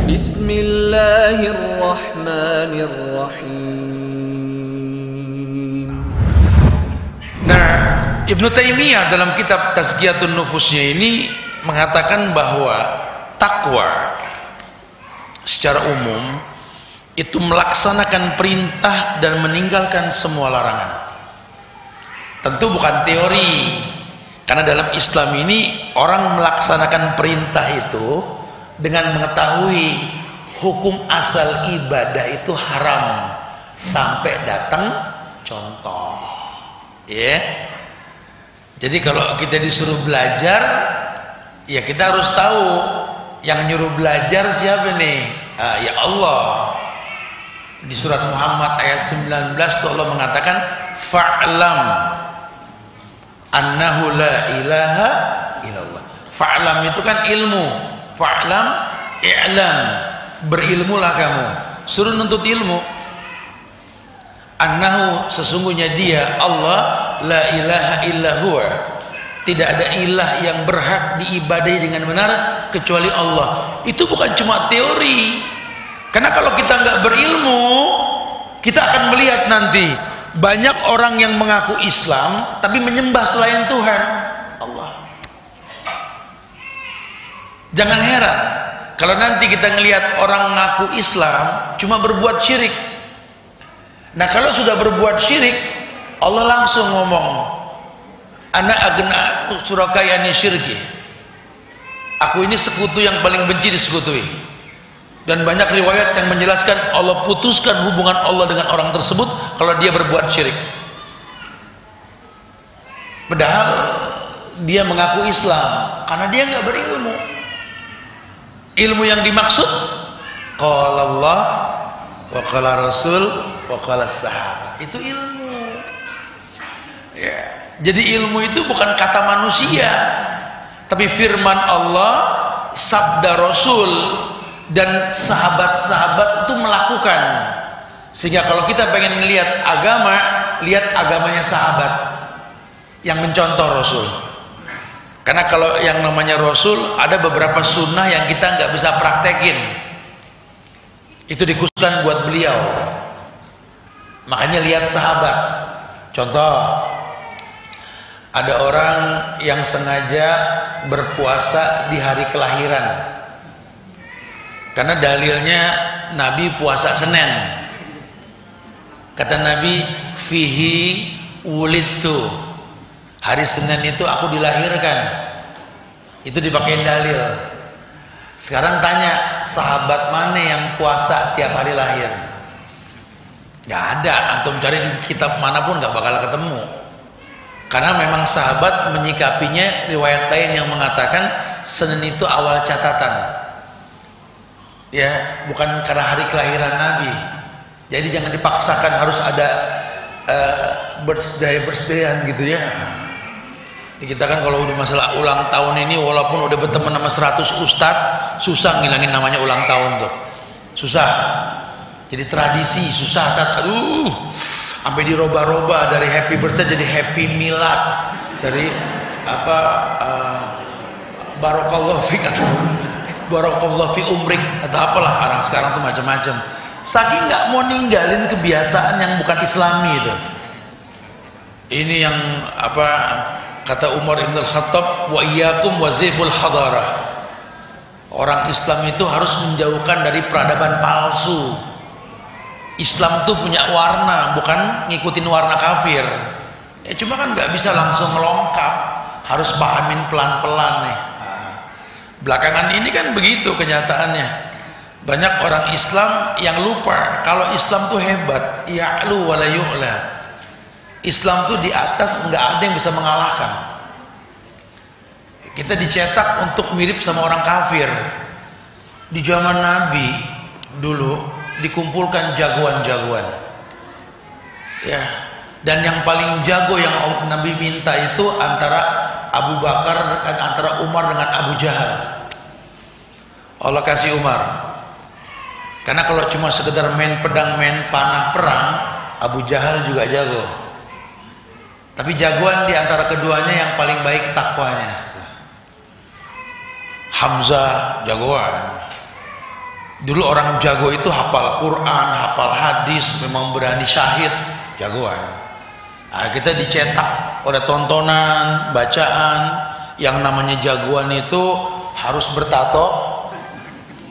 Bismillahirrahmanirrahim. Nah, Ibnu Taimiyah dalam kitab Tazkiyatun Nufusnya ini mengatakan bahwa takwa secara umum itu melaksanakan perintah dan meninggalkan semua larangan. Tentu bukan teori, karena dalam Islam ini orang melaksanakan perintah itu dengan mengetahui hukum asal ibadah itu haram sampai datang contoh, ya. Jadi kalau kita disuruh belajar, ya kita harus tahu yang nyuruh belajar siapa nih? Ya Allah. Di surat Muhammad ayat 19 tuh Allah mengatakan fa'lam annahu la ilaha illallah. Fa'lam itu kan ilmu. Fa'lam i'lam, berilmulah kamu, suruh nuntut ilmu. Annahu, sesungguhnya dia Allah, la ilaha illa huwa, tidak ada ilah yang berhak diibadahi dengan benar kecuali Allah. Itu bukan cuma teori, karena kalau kita nggak berilmu, kita akan melihat nanti banyak orang yang mengaku Islam tapi menyembah selain Tuhan Allah. Jangan heran kalau nanti kita ngelihat orang ngaku Islam cuma berbuat syirik. Nah, kalau sudah berbuat syirik, Allah langsung ngomong, ana agna surakayani syirki, aku ini sekutu yang paling benci disekutui. Dan banyak riwayat yang menjelaskan Allah putuskan hubungan Allah dengan orang tersebut kalau dia berbuat syirik, padahal dia mengaku Islam karena dia nggak berilmu. Ilmu yang dimaksud qala Allah wa qala Rasul wa qala sahabat, itu ilmu, ya. Jadi ilmu itu bukan kata manusia, tapi firman Allah, sabda Rasul, dan sahabat-sahabat itu melakukan. Sehingga kalau kita pengen melihat agama, lihat agamanya sahabat yang mencontoh Rasul. Karena kalau yang namanya Rasul, ada beberapa sunnah yang kita nggak bisa praktekin, itu dikhususkan buat beliau. Makanya lihat sahabat. Contoh, ada orang yang sengaja berpuasa di hari kelahiran, karena dalilnya Nabi puasa Senin. Kata Nabi, fihi wulidtu, hari Senin itu aku dilahirkan. Itu dipakai dalil. Sekarang tanya, sahabat mana yang puasa tiap hari lahir? Gak ada. Antum cari di kitab manapun gak bakal ketemu. Karena memang sahabat menyikapinya, riwayat lain yang mengatakan Senin itu awal catatan, ya, bukan karena hari kelahiran Nabi. Jadi jangan dipaksakan harus ada birthday-birthdayan gitu ya. Kita kan kalau udah masalah ulang tahun ini, walaupun udah berteman sama 100 ustadz, susah ngilangin namanya ulang tahun tuh, susah. Jadi tradisi susah, aduh, sampai diroba-roba dari happy birthday jadi happy milad, dari apa barakallahu fik atau barakallahu fi umrik atau apalah, orang sekarang tuh macam-macam. Saking nggak mau ninggalin kebiasaan yang bukan Islami itu. Ini yang apa kata Umar Ibn Al-Khattab, wa iyyakum waziful hadarah. Orang Islam itu harus menjauhkan dari peradaban palsu. Islam tuh punya warna, bukan ngikutin warna kafir. Ya cuma kan nggak bisa langsung melongkap, harus pahamin pelan-pelan nih. Belakangan ini kan begitu kenyataannya. Banyak orang Islam yang lupa kalau Islam tuh hebat, ya'lu wa la yu'la. Islam tuh di atas, nggak ada yang bisa mengalahkan. Kita dicetak untuk mirip sama orang kafir. Di zaman Nabi dulu dikumpulkan jagoan-jagoan, ya, dan yang paling jago yang Nabi minta itu antara Abu Bakar, antara Umar dengan Abu Jahal. Allah kasih Umar, karena kalau cuma sekedar main pedang, main panah perang, Abu Jahal juga jago. Tapi jagoan di antara keduanya yang paling baik takwanya. Hamzah jagoan, Dulu orang jago itu hafal Quran, hafal hadis, memang berani syahid, jagoan. Nah, kita dicetak oleh tontonan, bacaan, yang namanya jagoan itu harus bertato,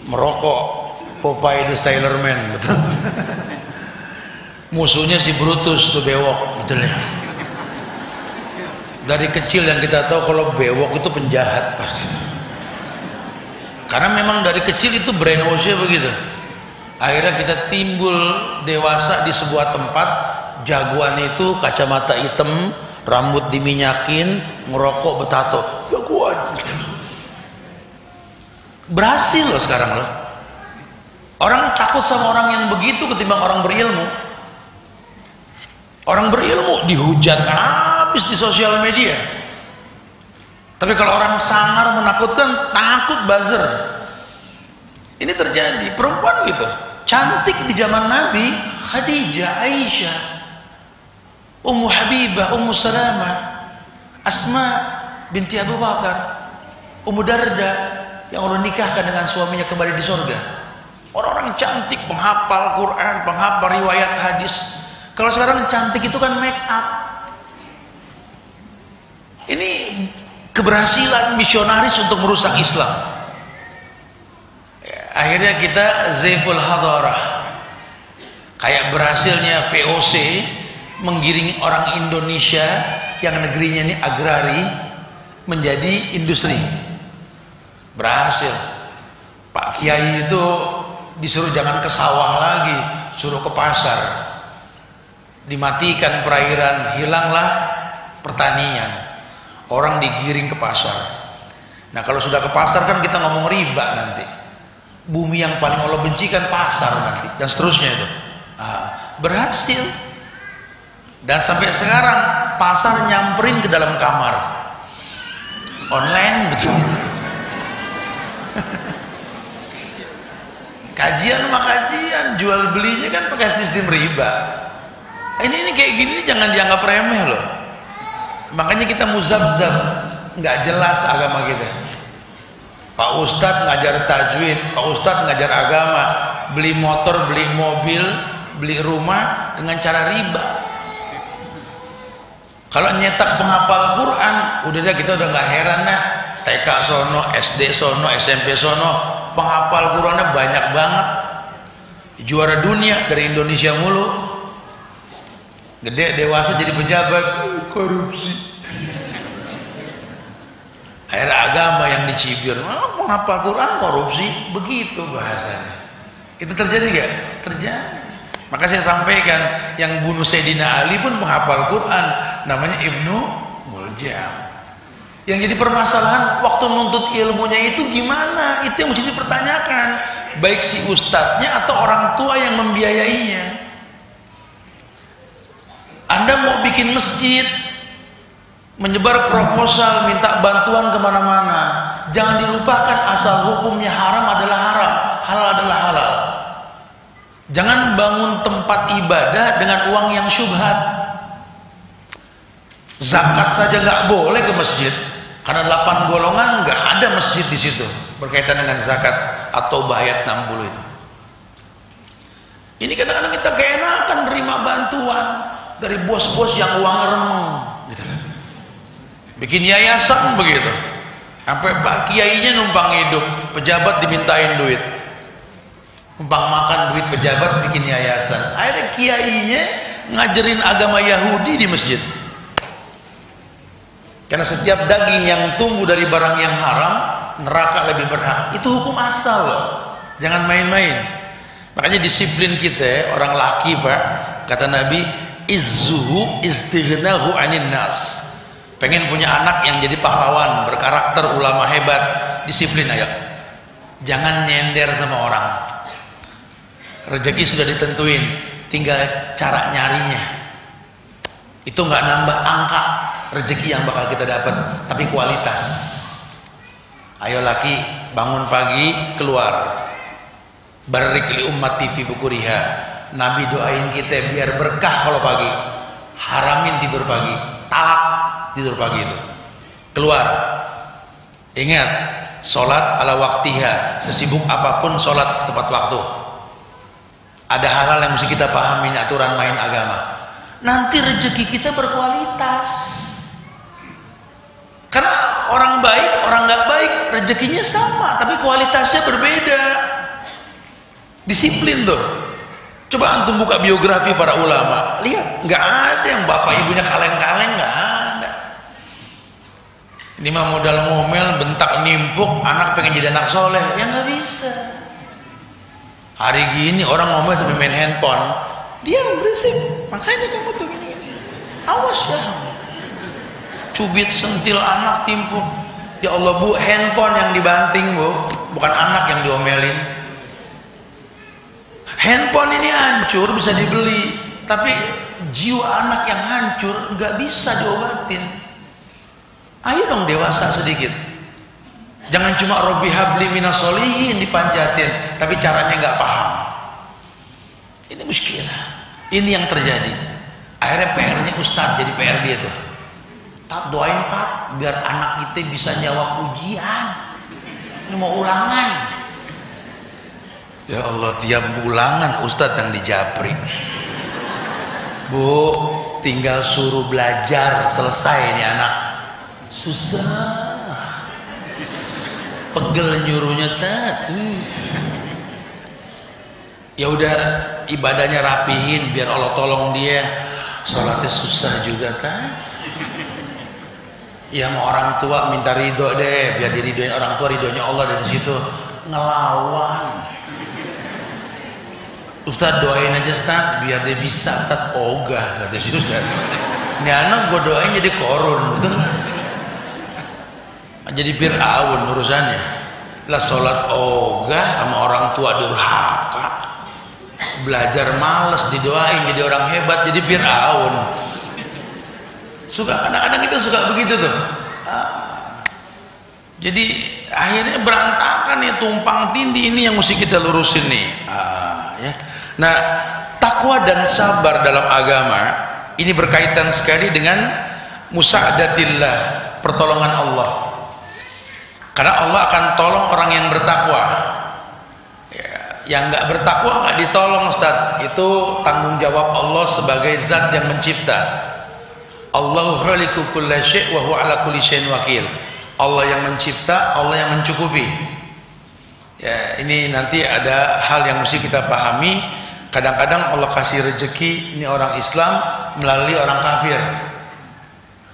merokok, Popeye the Sailor Man, betul. Musuhnya si Brutus tuh bewok, betul ya. Dari kecil yang kita tahu kalau bewok itu penjahat pasti itu. Karena memang dari kecil itu brainwashnya begitu. Akhirnya kita timbul dewasa di sebuah tempat, jagoan itu kacamata hitam, rambut diminyakin, ngerokok, bertato, jagoan gitu. Berhasil loh sekarang loh. Orang takut sama orang yang begitu ketimbang orang berilmu. Orang berilmu dihujat habis di sosial media. Tapi kalau orang sangar menakutkan, takut buzzer. Ini terjadi. Perempuan gitu, cantik di zaman Nabi, Khadijah, Aisyah, Ummu Habibah, Ummu Salamah, Asma binti Abu Bakar, Ummu Darda yang Allah nikahkan dengan suaminya kembali di surga. Orang-orang cantik, penghafal Quran, penghafal riwayat hadis. Kalau sekarang cantik itu kan make up. Ini keberhasilan misionaris untuk merusak Islam. Akhirnya kita Zaiful Hadarah, kayak berhasilnya VOC menggiring orang Indonesia yang negerinya ini agrari menjadi industri. Berhasil. Pak Kiai itu disuruh jangan ke sawah lagi, suruh ke pasar. Dimatikan perairan, hilanglah pertanian. Orang digiring ke pasar. Nah kalau sudah ke pasar kan kita ngomong riba nanti. Bumi yang paling Allah benci kan pasar nanti, dan seterusnya itu. Berhasil. Dan sampai sekarang pasar nyamperin ke dalam kamar. Online betul. Kajian sama kajian, jual belinya kan pakai sistem riba. Ini kayak gini jangan dianggap remeh loh. Makanya kita muzabzab, nggak jelas agama kita. Pak Ustadz ngajar tajwid, Pak Ustadz ngajar agama, beli motor, beli mobil, beli rumah dengan cara riba. Kalau nyetak penghafal Quran, udah kita udah nggak heran nah. TK sono, SD sono, SMP sono, penghafal Qurannya banyak banget. Juara dunia dari Indonesia mulu. Gede dewasa jadi pejabat, korupsi. Akhirnya agama yang dicibir, menghafal Quran korupsi, begitu bahasanya. Itu terjadi gak? Terjadi. Maka saya sampaikan yang bunuh Sayyidina Ali pun menghafal Quran, namanya Ibnu Muljam. Yang jadi permasalahan waktu menuntut ilmunya itu gimana? Itu yang mesti dipertanyakan, baik si ustadznya atau orang tua yang membiayainya. Anda mau bikin masjid, menyebar proposal, minta bantuan kemana-mana, jangan dilupakan asal hukumnya haram adalah haram, halal adalah halal. Jangan bangun tempat ibadah dengan uang yang syubhat. Zakat saja nggak boleh ke masjid, karena 8 golongan nggak ada masjid di situ berkaitan dengan zakat atau ayat 60 itu. Ini kadang-kadang kita keenakan nerima bantuan dari bos-bos yang uangnya remeng gitu. Bikin yayasan begitu, sampai Pak Kiainya numpang hidup, pejabat dimintain duit, numpang makan duit pejabat, bikin yayasan. Akhirnya kiainya ngajarin agama Yahudi di masjid, karena setiap daging yang tumbuh dari barang yang haram neraka lebih berhak. Itu hukum asal loh, jangan main-main. Makanya disiplin kita orang laki Pak, kata Nabi, izzuhu istighnahu anin nas. Pengen punya anak yang jadi pahlawan, berkarakter, ulama hebat, disiplin aja. Jangan nyender sama orang. Rezeki sudah ditentuin, tinggal cara nyarinya. Itu nggak nambah angka rezeki yang bakal kita dapat, tapi kualitas. Ayo laki, bangun pagi, keluar. Barik li ummati fi bukuriha. Nabi doain kita biar berkah kalau pagi. Haramin tidur pagi, talak tidur pagi itu. Keluar. Ingat, sholat ala waktiha, sesibuk apapun sholat tepat waktu. Ada hal-hal yang mesti kita pahami, aturan main agama. Nanti rezeki kita berkualitas. Karena orang baik, orang nggak baik, rezekinya sama, tapi kualitasnya berbeda. Disiplin tuh. Coba antum buka biografi para ulama, lihat, nggak ada yang bapak ibunya kaleng-kaleng, nggak ada. Ini mah modal ngomel, bentak nimpuk, anak pengen jadi anak soleh, ya nggak bisa. Hari gini orang ngomel sampai main handphone, dia berisik, makanya kamu tuh gini-gini. Awas ya, cubit sentil anak timpuk. Ya Allah bu, handphone yang dibanting bu, bukan anak yang diomelin. Handphone ini hancur bisa dibeli, tapi jiwa anak yang hancur nggak bisa diobatin. Ayo dong dewasa sedikit. Jangan cuma Robbi habli minas solihin dipanjatin, tapi caranya nggak paham. Ini muskilah. Ini yang terjadi. Akhirnya PR-nya Ustadz jadi PR dia tuh. Tak doain Pak, biar anak kita bisa jawab ujian. Ini mau ulangan. Ya Allah, tiap ulangan Ustadz yang dijapri. Bu, tinggal suruh belajar, selesai nih anak. Susah. Pegel nyuruhnya tadi. Ya udah, ibadahnya rapihin biar Allah tolong dia. Salatnya susah juga kan. Ya mau orang tua minta ridho deh, biar diridoin orang tua, ridhonya Allah dari situ. Ngelawan. Ustadz doain aja Ustadz biar dia bisa Ustadz. Ogah kata si Ustadz. Ini anak gue doain jadi korun, betul nggak? Jadi Fir'aun urusannya. Lah sholat ogah sama orang tua durhaka, belajar males didoain jadi orang hebat, jadi Fir'aun. Suka kadang-kadang kita suka begitu tuh. Jadi akhirnya berantakan ya, tumpang tindih. Ini yang mesti kita lurusin nih. Ya. Nah, takwa dan sabar dalam agama ini berkaitan sekali dengan musa'adatillah, pertolongan Allah. Karena Allah akan tolong orang yang bertakwa. Ya, yang nggak bertakwa nggak ditolong Ustaz. Itu tanggung jawab Allah sebagai zat yang mencipta. Allahu khaliqu kulla syai' wa huwa ala kulli syai'in wakil. Allah yang mencipta, Allah yang mencukupi. Ya, ini nanti ada hal yang mesti kita pahami. Kadang-kadang Allah kasih rezeki ini orang Islam melalui orang kafir.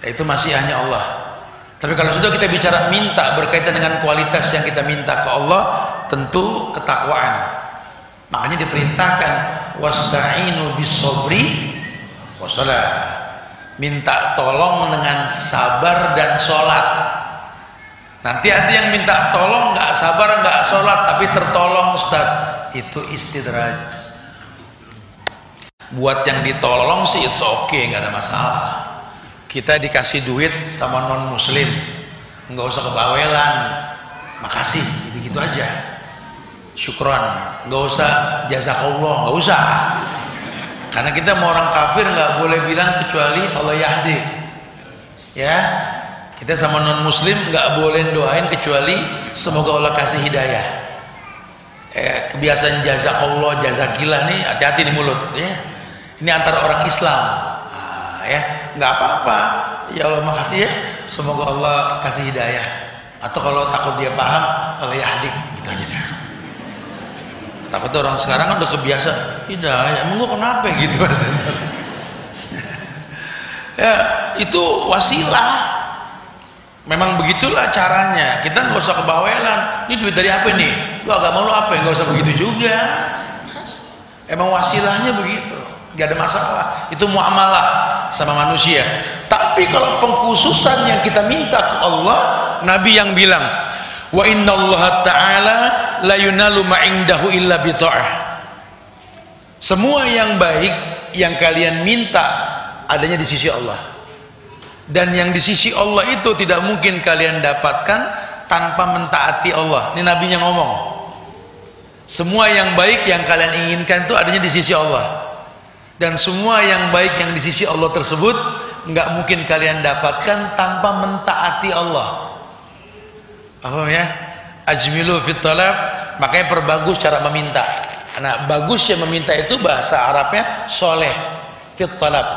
Ya, itu masih hanya Allah. Tapi kalau sudah kita bicara minta berkaitan dengan kualitas yang kita minta ke Allah, tentu ketakwaan. Makanya diperintahkan wasta'inu bis-sabri wassalah. Minta tolong dengan sabar dan sholat. Nanti ada yang minta tolong nggak sabar nggak sholat tapi tertolong Ustaz, itu istidraj. Buat yang ditolong sih it's okay, nggak ada masalah. Kita dikasih duit sama non muslim, nggak usah kebawelan, makasih, gitu-gitu aja, syukron, nggak usah jazakallah, nggak usah. Karena kita mau orang kafir nggak boleh bilang kecuali Allah yahdi, ya. Kita sama non muslim nggak boleh doain kecuali semoga Allah kasih hidayah. Kebiasaan jazakallah, jazakillah nih hati-hati di mulut, ya. Ini antara orang Islam, ya. Nggak apa-apa, ya Allah makasih ya, semoga Allah kasih hidayah. Atau kalau takut dia paham, Allah yahdi, gitu aja. Takut orang sekarang udah kebiasa hidayah, emang gua kenapa gitu Mas? Ya itu wasilah. Memang begitulah caranya. Kita nggak usah kebawelan. Ini duit dari apa nih? Lu agama lu apa? Nggak usah begitu juga. Emang wasilahnya begitu. Gak ada masalah. Itu muamalah sama manusia. Tapi kalau pengkhususan yang kita minta ke Allah, Nabi yang bilang, wa innallaha ta'ala la yunalu ma'indahu illa bita'ah. Semua yang baik yang kalian minta adanya di sisi Allah. Dan yang di sisi Allah itu tidak mungkin kalian dapatkan tanpa mentaati Allah. Ini Nabi yang ngomong. Semua yang baik yang kalian inginkan itu adanya di sisi Allah. Dan semua yang baik yang di sisi Allah tersebut nggak mungkin kalian dapatkan tanpa mentaati Allah. Paham ya? Ajmilu fit talab, makanya perbagus cara meminta. Nah, bagusnya meminta itu bahasa Arabnya soleh fit talab.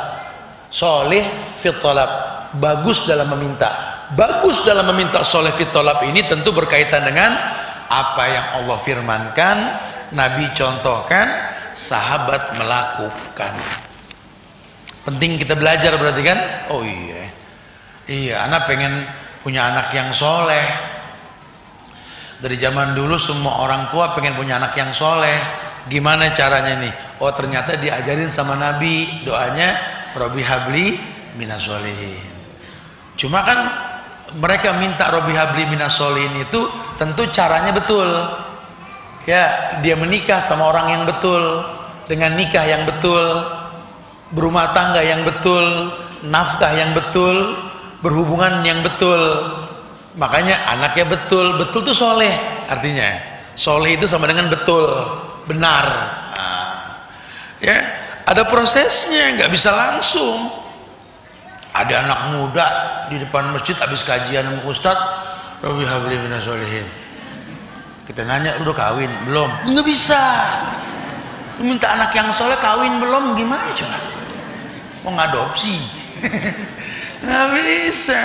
Soleh fit talab, bagus dalam meminta. Bagus dalam meminta soleh fit talab ini tentu berkaitan dengan apa yang Allah firmankan, Nabi contohkan, sahabat melakukan. Penting kita belajar berarti kan? Oh iya, iya, anak pengen punya anak yang soleh. Dari zaman dulu semua orang tua pengen punya anak yang soleh. Gimana caranya nih? Oh ternyata diajarin sama Nabi, doanya Robbi habli minas solihin. Cuma kan mereka minta Robbi habli minas solihin itu tentu caranya betul. Ya, dia menikah sama orang yang betul, dengan nikah yang betul, berumah tangga yang betul, nafkah yang betul, berhubungan yang betul. Makanya anaknya betul, betul itu soleh artinya. Soleh itu sama dengan betul, benar. Nah, ya, ada prosesnya, nggak bisa langsung. Ada anak muda di depan masjid habis kajian sama ustad, Robbi habli minas solihin. Kita nanya, udah kawin belum? Nggak bisa. Minta anak yang soleh kawin belum, gimana coba? Mau ngadopsi? Nggak bisa.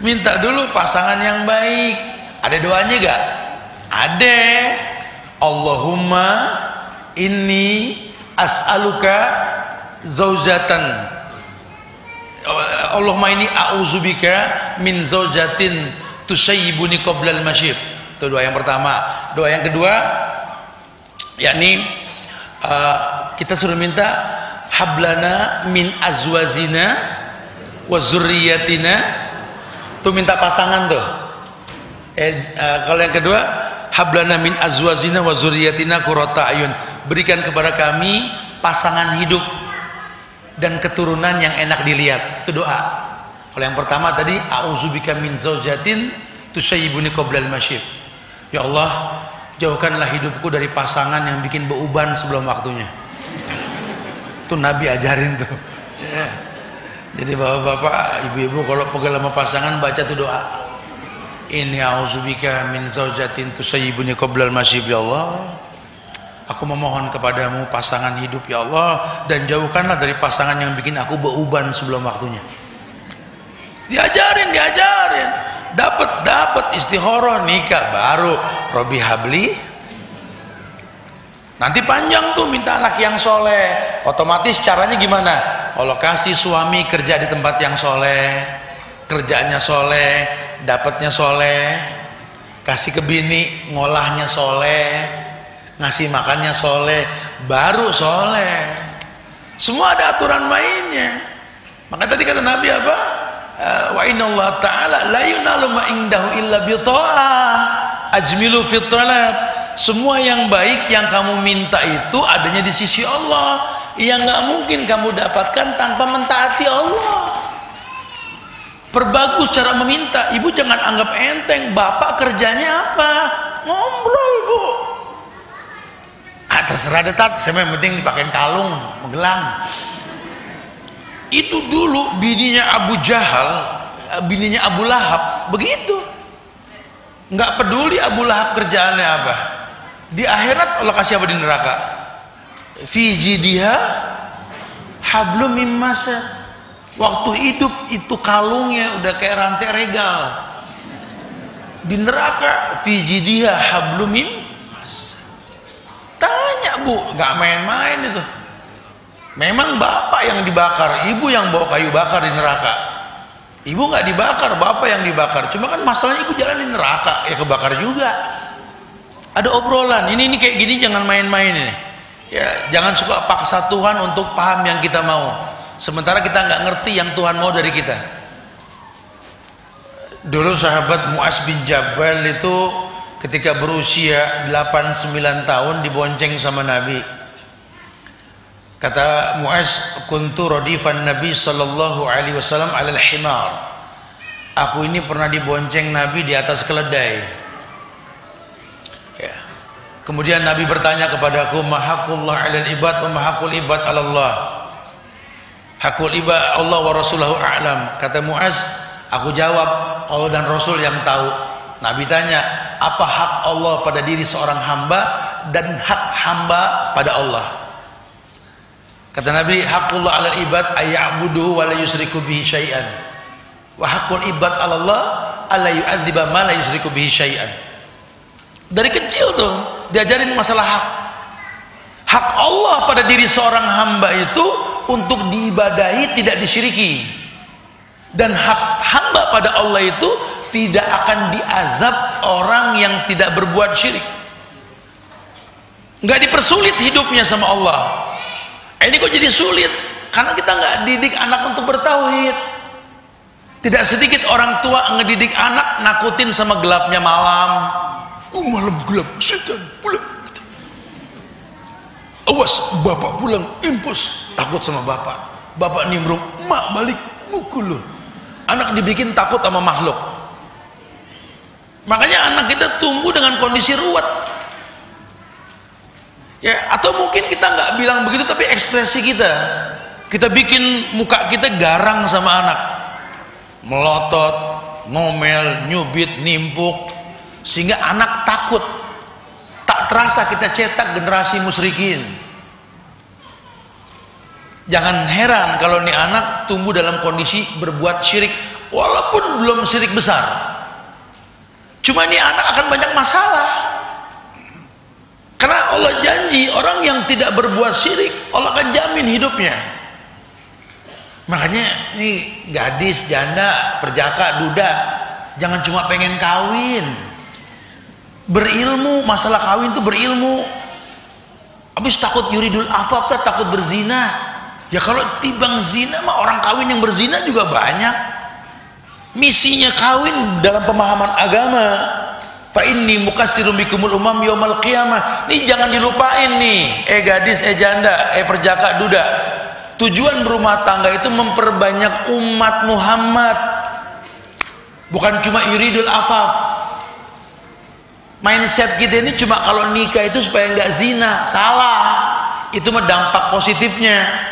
Minta dulu pasangan yang baik. Ada doanya gak? Ada. Allahumma inni as'aluka zaujatan. Allahumma inni a'udzubika min zaujatin tusayyibuni qoblal masyib. Itu doa yang pertama. Doa yang kedua, yakni kita suruh minta hablana min azwazina wa zurriyatina. Tuh minta pasangan tuh. Kalau yang kedua, hablana min azwazina wa zurriyatina qurrata ayun. Berikan kepada kami pasangan hidup dan keturunan yang enak dilihat. Itu doa. Kalau yang pertama tadi, a'udzubika min zaujatin tusayyibuni qoblal masyib. Ya Allah, jauhkanlah hidupku dari pasangan yang bikin beuban sebelum waktunya. Itu Nabi ajarin tuh. Jadi bapak-bapak, ibu-ibu kalau pegel sama pasangan baca tuh doa. Inni a'udzubika min zaujatin tusayyibuni qoblal masyib. Ya Allah, aku memohon kepadamu pasangan hidup ya Allah, dan jauhkanlah dari pasangan yang bikin aku beuban sebelum waktunya. Diajarin, dapat istikharah, nikah, baru Robbi habli. Nanti panjang tuh minta anak yang soleh. Otomatis caranya gimana? Allah kasih suami kerja di tempat yang soleh, kerjaannya soleh, dapatnya soleh. Kasih ke bini, ngolahnya soleh, ngasih makannya soleh, baru soleh. Semua ada aturan mainnya. Maka tadi kata Nabi apa? Wa inna Allah ta'ala la yunalu ma indahu illa bi ta'ah. Ajmilu fit talab. Semua yang baik yang kamu minta itu adanya di sisi Allah, yang nggak mungkin kamu dapatkan tanpa mentaati Allah. Perbagus cara meminta. Ibu jangan anggap enteng. Bapak kerjanya apa? Ngobrol, Bu. Terserah detat, saya yang penting dipakein kalung, menggelang. Itu dulu bininya Abu Jahal, bininya Abu Lahab, begitu. Nggak peduli Abu Lahab kerjaannya apa. Di akhirat Allah kasih apa di neraka? Fi jidiha hablum mim masad. Waktu hidup itu kalungnya udah kayak rantai regal. Di neraka fi jidiha hablum mim masad. Tanya Bu, nggak main-main itu. Memang bapak yang dibakar, ibu yang bawa kayu bakar di neraka. Ibu nggak dibakar, bapak yang dibakar. Cuma kan masalahnya ibu jalan di neraka, ya kebakar juga. Ada obrolan, ini kayak gini jangan main-main ini. Ya, jangan suka paksa Tuhan untuk paham yang kita mau. Sementara kita nggak ngerti yang Tuhan mau dari kita. Dulu sahabat Mu'az bin Jabal itu ketika berusia 8-9 tahun dibonceng sama Nabi. Kata Mu'az, kuntu radifan Nabi sallallahu alaihi wasallam 'alal himar. Aku ini pernah dibonceng Nabi di atas keledai. Kemudian Nabi bertanya kepadaku, mahaqullah 'alal ibad wa mahaqul ibad 'ala Allah. Hakul ibad Allah wa rasuluhu a'lam. Kata Mu'az, aku jawab, Allah dan Rasul yang tahu. Nabi tanya, apa hak Allah pada diri seorang hamba dan hak hamba pada Allah. Kata Nabi, haqqullah 'alal ibad ayya'buduhu wa la yusyriku bihi syai'an. Wa haqqul ibad 'ala Allah alla yu'adziba ma la yusyriku bihi syai'an. Dari kecil tuh diajarin masalah hak. Hak Allah pada diri seorang hamba itu untuk diibadahi, tidak disyiriki. Dan hak hamba pada Allah itu tidak akan diazab orang yang tidak berbuat syirik. Nggak dipersulit hidupnya sama Allah. Ini kok jadi sulit? Karena kita nggak didik anak untuk bertauhid. Tidak sedikit orang tua ngedidik anak nakutin sama gelapnya malam. Malam gelap, setan pulang. Awas, bapak pulang, impus. Takut sama bapak. Bapak nimbrung, mak balik, mukul lu. Anak dibikin takut sama makhluk. Makanya anak kita tumbuh dengan kondisi ruwet. Ya, atau mungkin kita nggak bilang begitu, tapi ekspresi kita bikin muka kita garang sama anak, melotot, ngomel, nyubit, nimpuk, sehingga anak takut. Tak terasa kita cetak generasi musyrikin. Jangan heran kalau nih anak tumbuh dalam kondisi berbuat syirik, walaupun belum syirik besar. Cuma nih anak akan banyak masalah. Karena Allah janji orang yang tidak berbuat syirik, Allah akan jamin hidupnya. Makanya ini gadis, janda, perjaka, duda, jangan cuma pengen kawin. Berilmu, masalah kawin itu berilmu. Habis takut yuridul afaf, takut berzina. Ya kalau timbang zina mah orang kawin yang berzina juga banyak. Misinya kawin dalam pemahaman agama. Fa inni mukatsirun bikumul umam yaumal qiyamah. Nih jangan dilupain nih, gadis, janda, perjaka, duda. Tujuan berumah tangga itu memperbanyak umat Muhammad. Bukan cuma yuridul afaf. Mindset kita ini cuma kalau nikah itu supaya nggak zina. Salah. Itu mah dampak positifnya.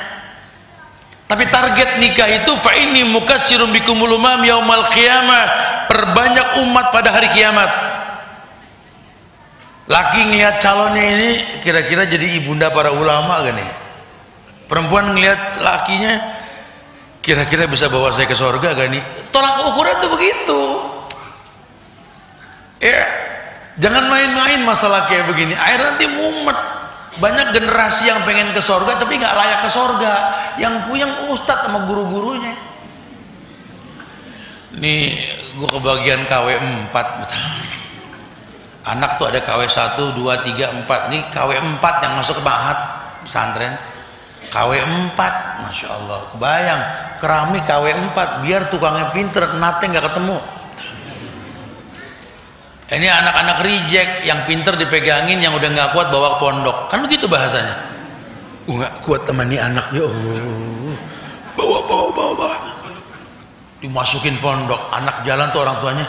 Tapi target nikah itu fa inni mukatsirun bikumul umam yaumal qiyamah. Perbanyak umat pada hari kiamat. Laki ngelihat calonnya ini kira-kira jadi ibunda para ulama gak nih? Perempuan ngelihat lakinya kira-kira bisa bawa saya ke surga gak nih? Tolak ukuran tuh begitu. Ya, jangan main-main masalah kayak begini. Akhirnya nanti mumet. Banyak generasi yang pengen ke surga tapi nggak layak ke surga. Yang puyeng ustadz sama guru-gurunya. Nih, gue kebagian KW 4 betul. Anak tuh ada KW 1, 2, 3, 4. Nih KW 4 yang masuk ke Ma'had pesantren. KW 4, Masya Allah. Kebayang, keramik KW 4 biar tukangnya pinter, nate nggak ketemu. Ini anak-anak reject yang pinter dipegangin, yang udah nggak kuat bawa ke pondok. Kan begitu bahasanya. Nggak kuat temani anak, ya Allah. Bawa. Dimasukin pondok, anak jalan tuh orang tuanya.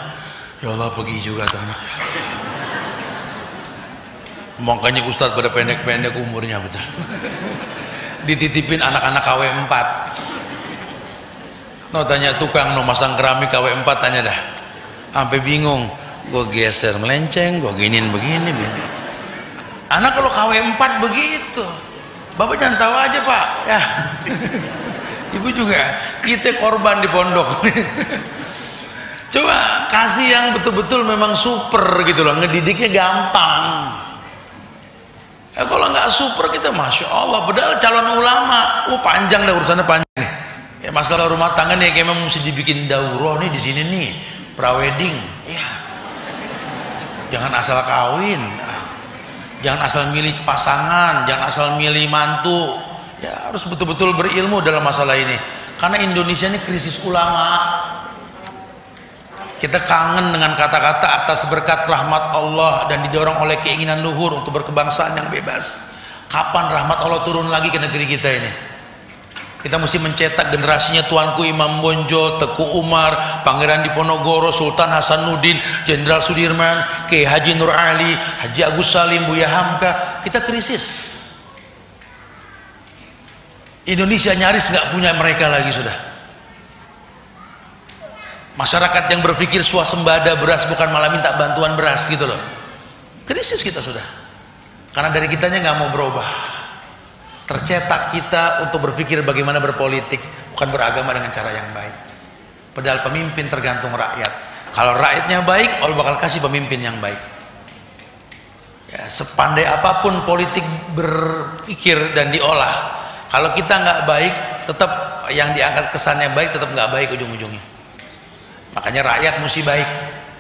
Ya Allah, pergi juga tuh anak. Makanya ustadz pada pendek-pendek umurnya betul. Dititipin anak-anak KW 4. No tanya tukang no masang keramik KW 4, tanya dah. Sampai bingung. Gue geser melenceng, gue giniin begini. Anak kalau KW 4 begitu. Bapak jangan tahu aja pak. Ya. Ibu juga. Kita korban di pondok. Coba kasih yang betul-betul memang super gitu loh. Ngedidiknya gampang. Ya, kalau nggak super kita Masya Allah, padahal calon ulama, panjang dah urusannya panjang. Ya masalah rumah tangga nih kayak memang mesti dibikin daurah nih di sini nih, prawedding. Ya, jangan asal kawin, jangan asal milih pasangan, jangan asal milih mantu. Ya harus betul-betul berilmu dalam masalah ini. Karena Indonesia ini krisis ulama. Kita kangen dengan kata-kata atas berkat rahmat Allah dan didorong oleh keinginan luhur untuk berkebangsaan yang bebas. Kapan rahmat Allah turun lagi ke negeri kita ini? Kita mesti mencetak generasinya Tuanku Imam Bonjol, Teku Umar, Pangeran Diponegoro, Sultan Hasanuddin, Jenderal Sudirman, Kiai Haji Nur Ali, Haji Agus Salim, Buya Hamka. Kita krisis. Indonesia nyaris nggak punya mereka lagi sudah. Masyarakat yang berpikir swasembada beras bukan malah minta bantuan beras gitu loh. Krisis kita sudah. Karena dari kitanya nggak mau berubah. Tercetak kita untuk berpikir bagaimana berpolitik, bukan beragama dengan cara yang baik. Padahal pemimpin tergantung rakyat. Kalau rakyatnya baik, Allah bakal kasih pemimpin yang baik. Ya, sepandai apapun politik berpikir dan diolah, kalau kita nggak baik, tetap yang diangkat kesannya baik, tetap nggak baik ujung-ujungnya. Makanya rakyat mesti baik.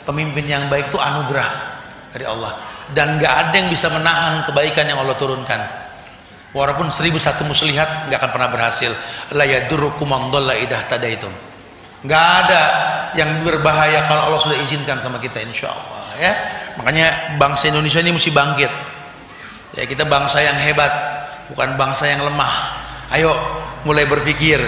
Pemimpin yang baik itu anugerah dari Allah, dan nggak ada yang bisa menahan kebaikan yang Allah turunkan. Walaupun 1001 muslihat nggak akan pernah berhasil. La yadurrukum man dhalla idza tadaitum. Nggak ada yang berbahaya kalau Allah sudah izinkan sama kita, insya Allah ya. Makanya bangsa Indonesia ini mesti bangkit ya. Kita bangsa yang hebat, bukan bangsa yang lemah. Ayo mulai berpikir